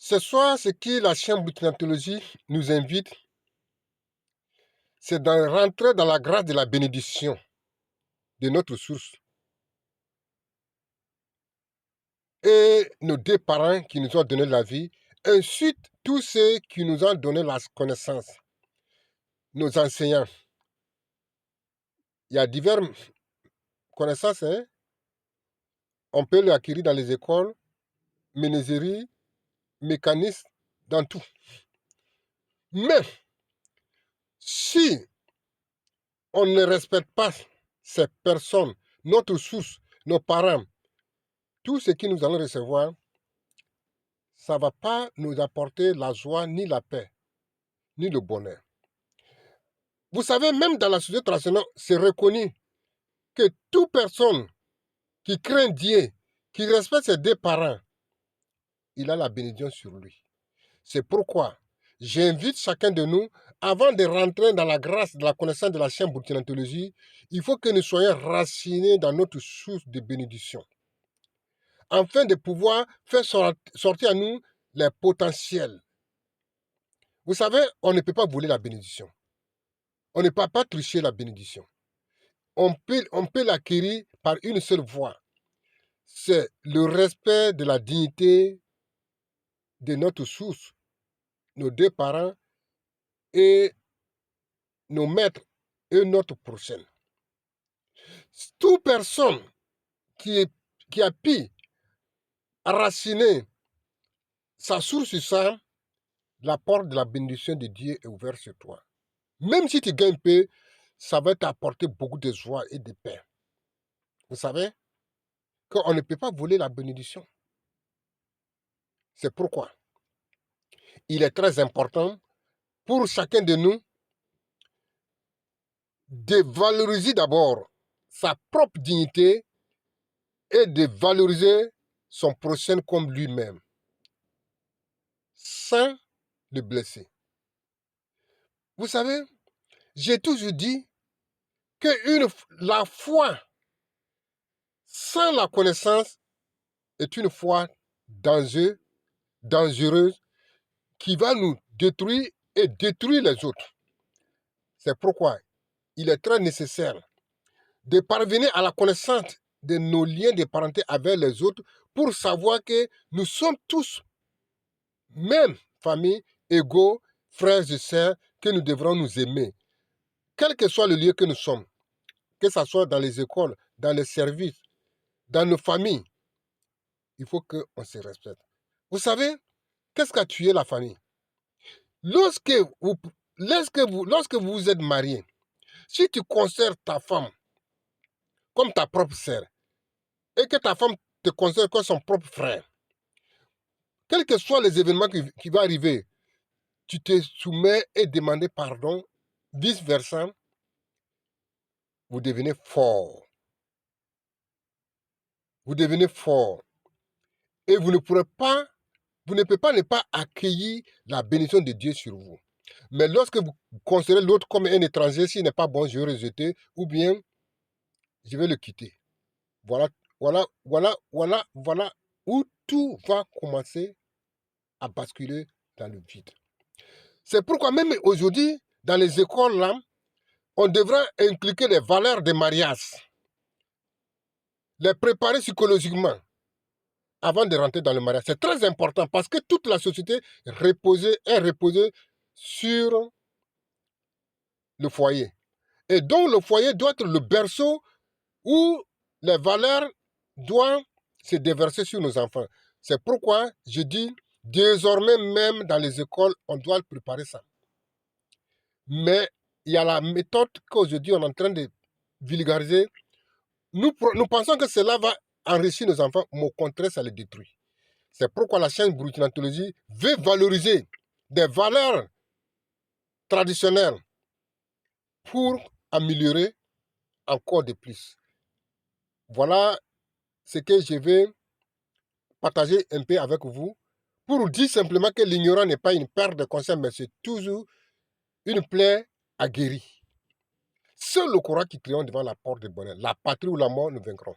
Ce soir, ce que la chaîne Boutinantologie nous invite, c'est de rentrer dans la grâce de la bénédiction de notre source et nos deux parents qui nous ont donné la vie, ensuite tous ceux qui nous ont donné la connaissance, nos enseignants. Il y a diverses connaissances, hein? On peut les acquérir dans les écoles, menuiserie, mécanisme, dans tout. Mais si on ne respecte pas ces personnes, notre source, nos parents, tout ce que nous allons recevoir, ça ne va pas nous apporter la joie, ni la paix, ni le bonheur. Vous savez, même dans la société traditionnelle, c'est reconnu que toute personne qui craint Dieu, qui respecte ses deux parents, il a la bénédiction sur lui. C'est pourquoi j'invite chacun de nous, avant de rentrer dans la grâce de la connaissance de la chaîne Boutinantologie, il faut que nous soyons racinés dans notre source de bénédiction, afin de pouvoir faire sortir à nous les potentiels. Vous savez, on ne peut pas voler la bénédiction. On ne peut pas tricher la bénédiction. On peut l'acquérir par une seule voie. C'est le respect de la dignité de notre source, nos deux parents et nos maîtres et notre prochaine. Toute personne qui a pu enraciner sa source sur ça, la porte de la bénédiction de Dieu est ouverte sur toi. Même si tu gagnes peu, ça va t'apporter beaucoup de joie et de paix. Vous savez qu'on ne peut pas voler la bénédiction. C'est pourquoi il est très important pour chacun de nous de valoriser d'abord sa propre dignité et de valoriser son prochain comme lui-même, sans le blesser. Vous savez, j'ai toujours dit que la foi sans la connaissance est une foi dangereuse qui va nous détruire et détruire les autres. C'est pourquoi il est très nécessaire de parvenir à la connaissance de nos liens de parenté avec les autres pour savoir que nous sommes tous, même famille, égaux, frères et sœurs, que nous devrons nous aimer. Quel que soit le lieu que nous sommes, que ce soit dans les écoles, dans les services, dans nos familles, il faut qu'on se respecte. Vous savez, qu'est-ce qui a tué la famille? Lorsque vous êtes marié, si tu considères ta femme comme ta propre sœur et que ta femme te considère comme son propre frère, quels que soient les événements qui vont arriver, tu te soumets et demandes pardon, vice-versa, vous devenez fort. Vous devenez fort. Et vous ne pouvez pas ne pas accueillir la bénédiction de Dieu sur vous. Mais lorsque vous considérez l'autre comme un étranger, s'il n'est pas bon, je vais le rejeter, ou bien je vais le quitter. Voilà où tout va commencer à basculer dans le vide. C'est pourquoi même aujourd'hui, dans les écoles, là, on devrait inculquer les valeurs des mariages, les préparer psychologiquement avant de rentrer dans le mariage. C'est très important parce que toute la société est reposée sur le foyer. Et donc le foyer doit être le berceau où les valeurs doivent se déverser sur nos enfants. C'est pourquoi je dis, désormais même dans les écoles, on doit préparer ça. Mais il y a la méthode qu'aujourd'hui on est en train de vulgariser. Nous pensons que cela va enrichir nos enfants, mais au contraire, ça les détruit. C'est pourquoi la chaîne Boutinantologie veut valoriser des valeurs traditionnelles pour améliorer encore de plus. Voilà ce que je vais partager un peu avec vous pour dire simplement que l'ignorant n'est pas une perte de conscience, mais c'est toujours une plaie à guérir. Seul le courage qui triomphe devant la porte du bonheur. La patrie ou la mort nous vaincront.